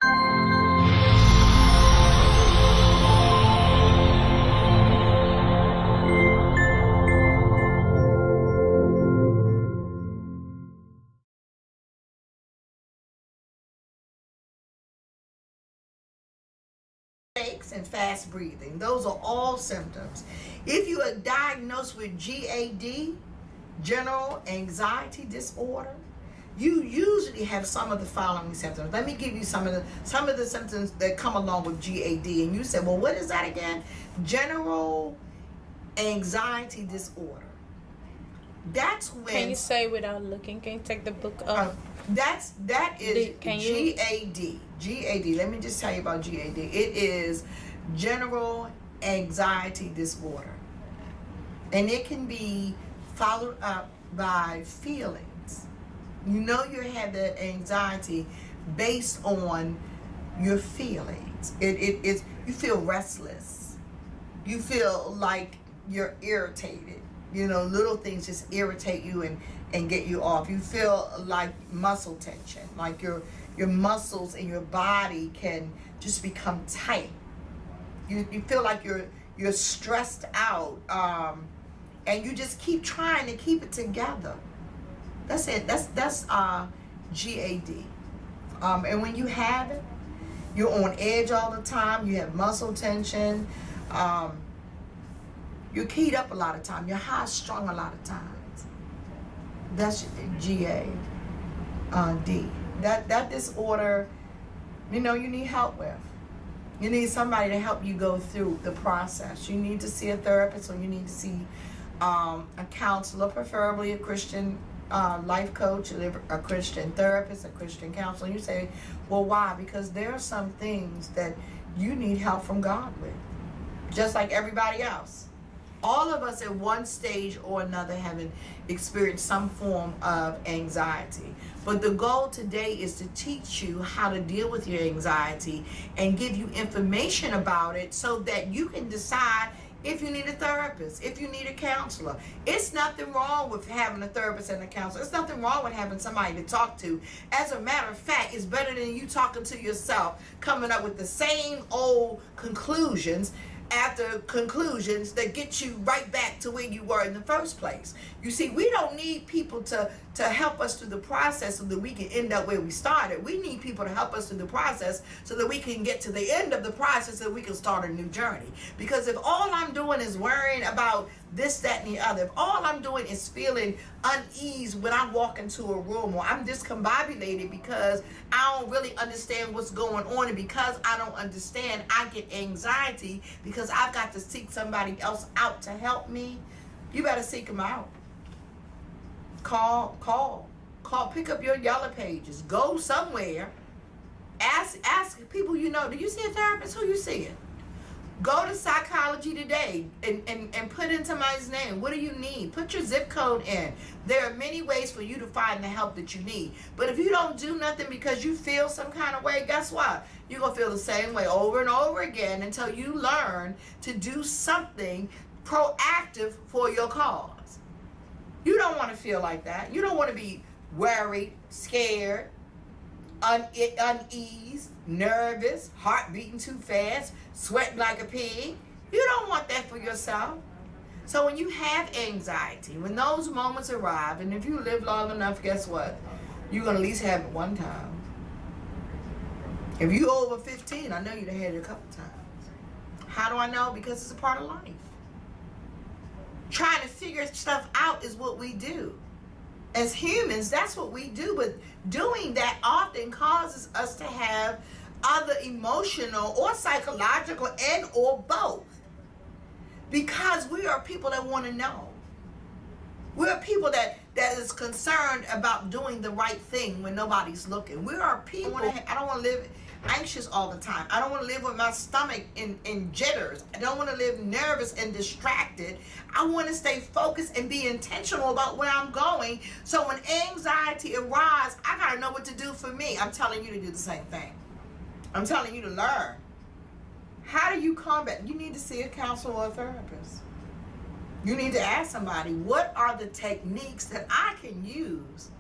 And fast breathing. Those are all symptoms. If you are diagnosed with GAD, general anxiety disorder, you usually have some of the following symptoms. Let me give you some of the symptoms that come along with GAD. And you say, well, what is that again? General anxiety disorder. That's when. Can you say without looking? Can you take the book up? That is GAD. GAD. Let me just tell you about GAD. It is general anxiety disorder, and it can be followed up by feelings. You know you have that anxiety based on your feelings. It is, you feel restless. You feel like you're irritated. You know, little things just irritate you and get you off. You feel like muscle tension, like your muscles in your body can just become tight. You feel like you're stressed out, and you just keep trying to keep it together. That's it. That's GAD. And when you have it, you're on edge all the time. You have muscle tension. You're keyed up a lot of time. You're high strung a lot of times. That's GAD. That disorder, you know, you need help with. You need somebody to help you go through the process. You need to see a therapist, or you need to see a counselor, preferably a Christian life coach, a Christian therapist, a Christian counselor. You say, well, why? Because there are some things that you need help from God with, just like everybody else. All of us at one stage or another have experienced some form of anxiety. But the goal today is to teach you how to deal with your anxiety and give you information about it so that you can decide if you need a therapist, if you need a counselor. It's nothing wrong with having a therapist and a counselor. It's nothing wrong with having somebody to talk to. As a matter of fact, it's better than you talking to yourself, coming up with the same old conclusions after conclusions that get you right back to where you were in the first place. You see, we don't need people to help us through the process so that we can end up where we started. We need people to help us through the process so that we can get to the end of the process so that we can start a new journey. Because if all I'm doing is worrying about this, that, and the other, if all I'm doing is feeling unease when I walk into a room, or I'm discombobulated because I don't really understand what's going on, and because I don't understand, I get anxiety because I've got to seek somebody else out to help me. You better seek them out. Call, pick up your yellow pages, go somewhere, ask people you know, do you see a therapist? Who you seeing? Go to Psychology Today and put in somebody's name. What do you need? Put your zip code in. There are many ways for you to find the help that you need. But if you don't do nothing because you feel some kind of way, guess what? You're going to feel the same way over and over again until you learn to do something proactive for your cause. You don't want to feel like that. You don't want to be worried, scared, uneased, nervous, heart beating too fast, sweating like a pig. You don't want that for yourself. So when you have anxiety, when those moments arrive, and if you live long enough, guess what? You're going to at least have it one time. If you're over 15, I know you've had it a couple times. How do I know? Because it's a part of life. Trying to figure stuff out is what we do. As humans, that's what we do. But doing that often causes us to have other emotional or psychological and or both. Because we are people that want to know. We're people that is concerned about doing the right thing when nobody's looking. We are people, I don't want to live anxious all the time. I don't want to live with my stomach in jitters. I don't want to live nervous and distracted. I want to stay focused and be intentional about where I'm going. So when anxiety arises, I got to know what to do for me. I'm telling you to do the same thing. I'm telling you to learn. How do you combat? You need to see a counselor or a therapist. You need to ask somebody, what are the techniques that I can use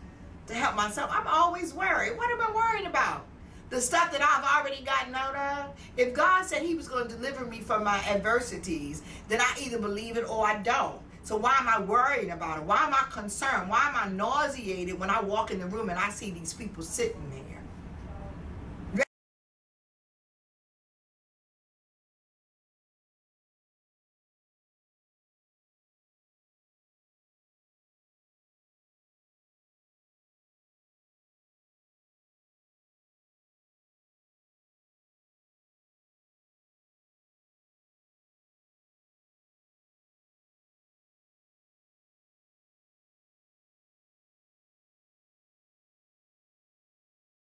to help myself? I'm always worried. What am I worried about? The stuff that I've already gotten out of. If God said he was going to deliver me from my adversities, then I either believe it or I don't. So why am I worrying about it? Why am I concerned? Why am I nauseated when I walk in the room and I see these people sitting there?